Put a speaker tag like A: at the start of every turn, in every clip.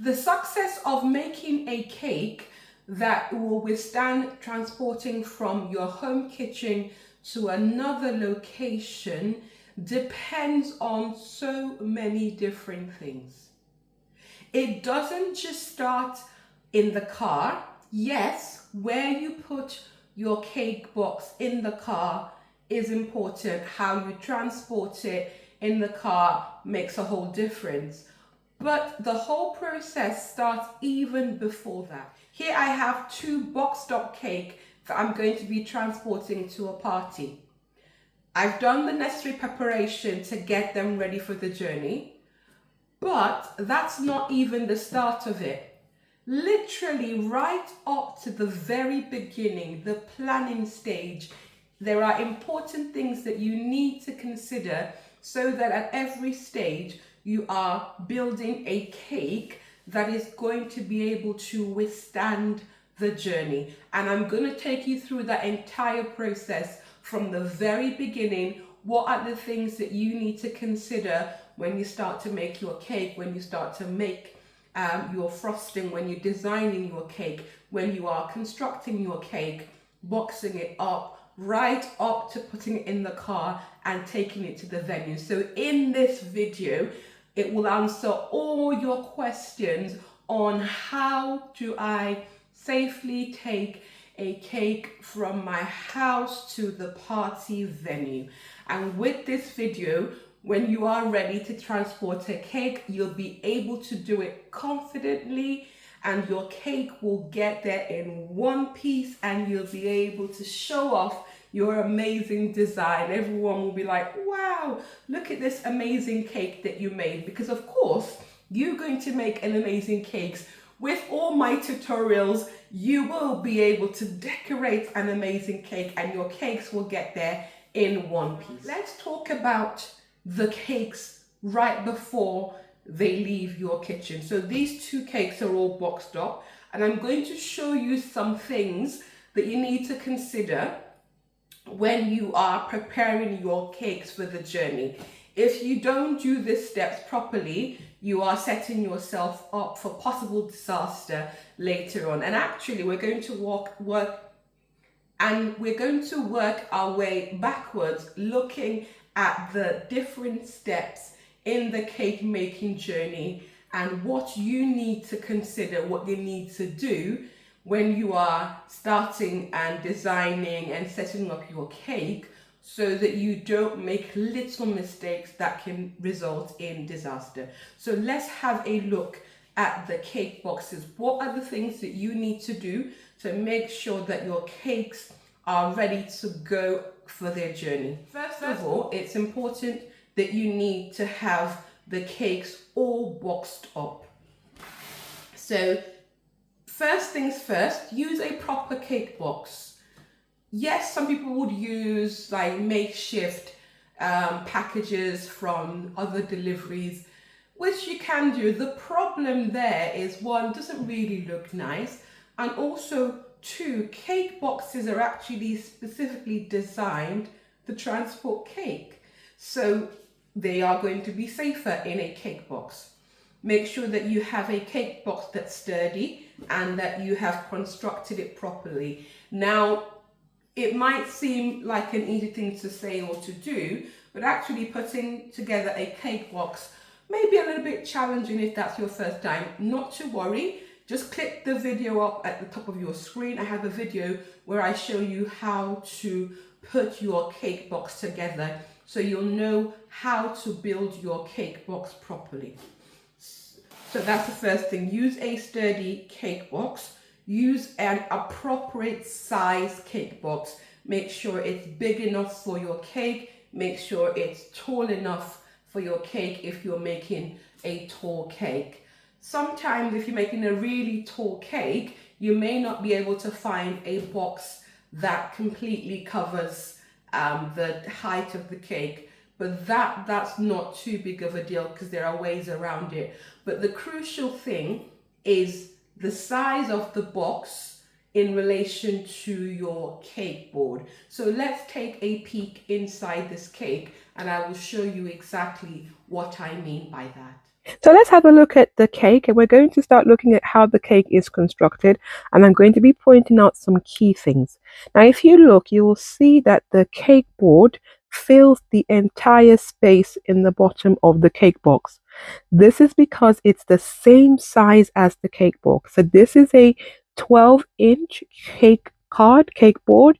A: The success of making a cake that will withstand transporting from your home kitchen to another location depends on so many different things. It doesn't just start in the car. Yes, where you put your cake box in the car is important. How you transport it in the car makes a whole difference. But the whole process starts even before that. Here I have 2 boxed up cake that I'm going to be transporting to a party. I've done the necessary preparation to get them ready for the journey, but that's not even the start of it. Literally right up to the very beginning, the planning stage, there are important things that you need to consider so that at every stage you are building a cake that is going to be able to withstand the journey. And I'm going to take you through that entire process from the very beginning. What are the things that you need to consider when you start to make your cake, when you start to make your frosting, when you're designing your cake, when you are constructing your cake, boxing it up, right up to putting it in the car and taking it to the venue. So in this video, it will answer all your questions on how do I safely take a cake from my house to the party venue. And with this video, when you are ready to transport a cake, you'll be able to do it confidently and your cake will get there in one piece and you'll be able to show off your amazing design. Everyone will be like, wow, look at this amazing cake that you made. Because of course, you're going to make an amazing cakes. With all my tutorials, you will be able to decorate an amazing cake and your cakes will get there in one piece. Let's talk about the cakes right before they leave your kitchen. So these 2 cakes are all boxed up and I'm going to show you some things that you need to consider when you are preparing your cakes for the journey. If you don't do these steps properly, you are setting yourself up for possible disaster later on. And actually, we're going to work our way backwards, looking at the different steps in the cake making journey and what you need to consider, what you need to do when you are starting and designing and setting up your cake so that you don't make little mistakes that can result in disaster. So let's have a look at the cake boxes. What are the things that you need to do to make sure that your cakes are ready to go for their journey? First of all, it's important that you need to have the cakes all boxed up. So first things first, use a proper cake box. Yes, some people would use like makeshift packages from other deliveries, which you can do. The problem there is 1, doesn't really look nice, and also 2, cake boxes are actually specifically designed to transport cake. So they are going to be safer in a cake box. Make sure that you have a cake box that's sturdy and that you have constructed it properly. Now, it might seem like an easy thing to say or to do, but actually putting together a cake box may be a little bit challenging if that's your first time. Not to worry, just click the video up at the top of your screen. I have a video where I show you how to put your cake box together so you'll know how to build your cake box properly. So that's the first thing. Use a sturdy cake box. Use an appropriate size cake box. Make sure it's big enough for your cake. Make sure it's tall enough for your cake if you're making a tall cake. Sometimes if you're making a really tall cake, you may not be able to find a box that completely covers the height of the cake. But that's not too big of a deal because there are ways around it. But the crucial thing is the size of the box in relation to your cake board. So let's take a peek inside this cake and I will show you exactly what I mean by that.
B: So let's have a look at the cake, and we're going to start looking at how the cake is constructed, and I'm going to be pointing out some key things. Now, if you look, you will see that the cake board fills the entire space in the bottom of the cake box. This is because it's the same size as the cake box. So this is a 12-inch cake board,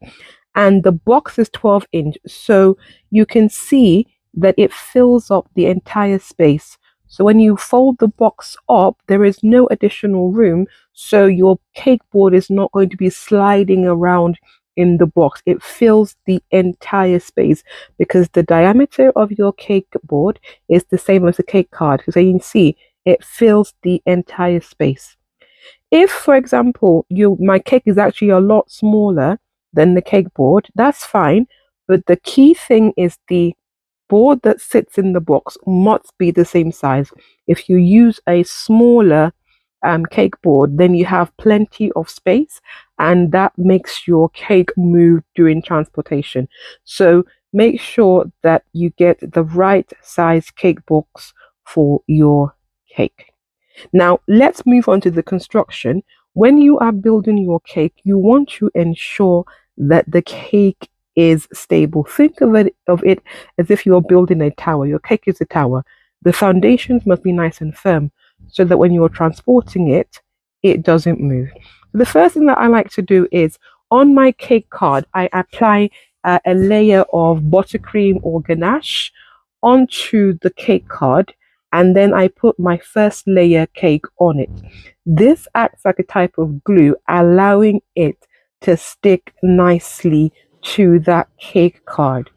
B: and the box is 12-inch. So you can see that it fills up the entire space. So when you fold the box up, there is no additional room. So your cake board is not going to be sliding around in the box. It fills the entire space because the diameter of your cake board is the same as the cake card. So you can see it fills the entire space. If, for example, my cake is actually a lot smaller than the cake board, that's fine. But the key thing is the board that sits in the box must be the same size. If you use a smaller cake board, then you have plenty of space, and that makes your cake move during transportation. So make sure that you get the right size cake box for your cake. Now, let's move on to the construction. When you are building your cake, you want to ensure that the cake is stable. Think of it as if you're building a tower. Your cake is a tower. The foundations must be nice and firm so that when you're transporting it, it doesn't move. The first thing that I like to do is on my cake card, I apply a layer of buttercream or ganache onto the cake card, and then I put my first layer cake on it. This acts like a type of glue, allowing it to stick nicely to that cake card.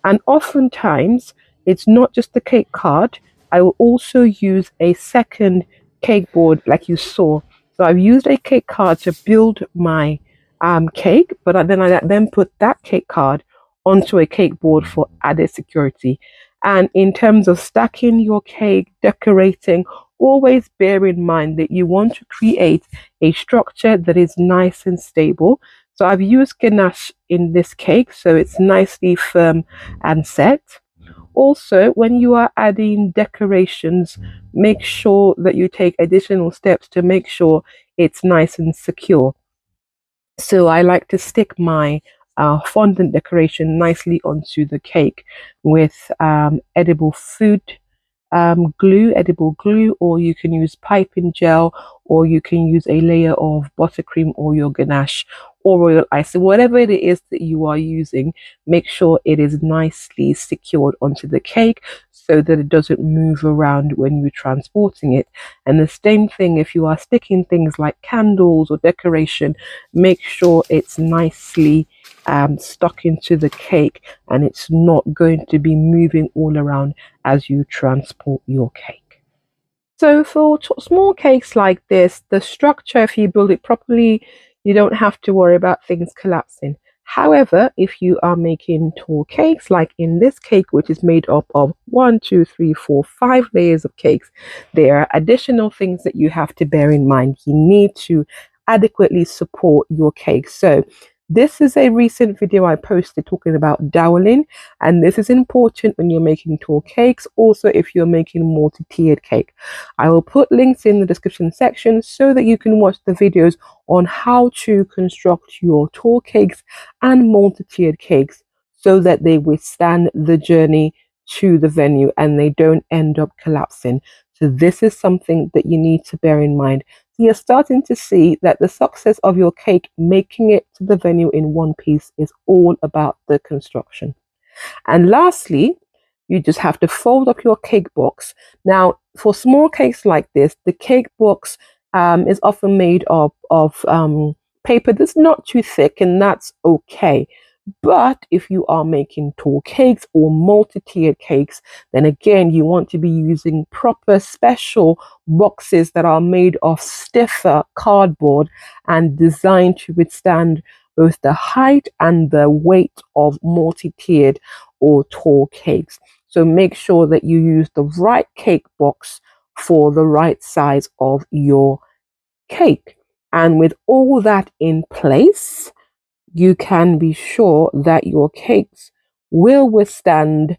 B: And oftentimes, it's not just the cake card. I will also use a second cake board, like you saw. So I've used a cake card to build my cake, but I then put that cake card onto a cake board for added security. And in terms of stacking your cake, decorating, always bear in mind that you want to create a structure that is nice and stable. So I've used ganache in this cake, so it's nicely firm and set. Also, when you are adding decorations, make sure that you take additional steps to make sure it's nice and secure. So I like to stick my fondant decoration nicely onto the cake with edible food edible glue, or you can use piping gel, or you can use a layer of buttercream or your ganache or royal ice. So whatever it is that you are using, make sure it is nicely secured onto the cake so that it doesn't move around when you're transporting it. And the same thing if you are sticking things like candles or decoration, make sure it's nicely stuck into the cake and it's not going to be moving all around as you transport your cake. So for small cakes like this, the structure, if you build it properly, you don't have to worry about things collapsing. However, if you are making tall cakes, like in this cake, which is made up of 1, 2, 3, 4, 5 layers of cakes, there are additional things that you have to bear in mind. You need to adequately support your cake. So this is a recent video I posted talking about doweling, and this is important when you're making tall cakes, also if you're making multi-tiered cake. I will put links in the description section so that you can watch the videos on how to construct your tall cakes and multi-tiered cakes so that they withstand the journey to the venue and they don't end up collapsing. So this is something that you need to bear in mind. So you're starting to see that the success of your cake making it to the venue in one piece is all about the construction. And lastly, you just have to fold up your cake box. Now, for small cakes like this, the cake box is often made of paper that's not too thick, and that's okay. But if you are making tall cakes or multi-tiered cakes, then again, you want to be using proper special boxes that are made of stiffer cardboard and designed to withstand both the height and the weight of multi-tiered or tall cakes. So make sure that you use the right cake box for the right size of your cake. And with all that in place, you can be sure that your cakes will withstand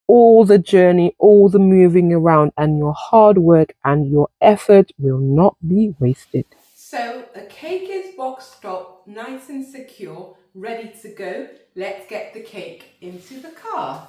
B: all the journey, all the moving around, and your hard work and your effort will not be wasted.
A: So the cake is boxed up, nice and secure, ready to go. Let's get the cake into the car.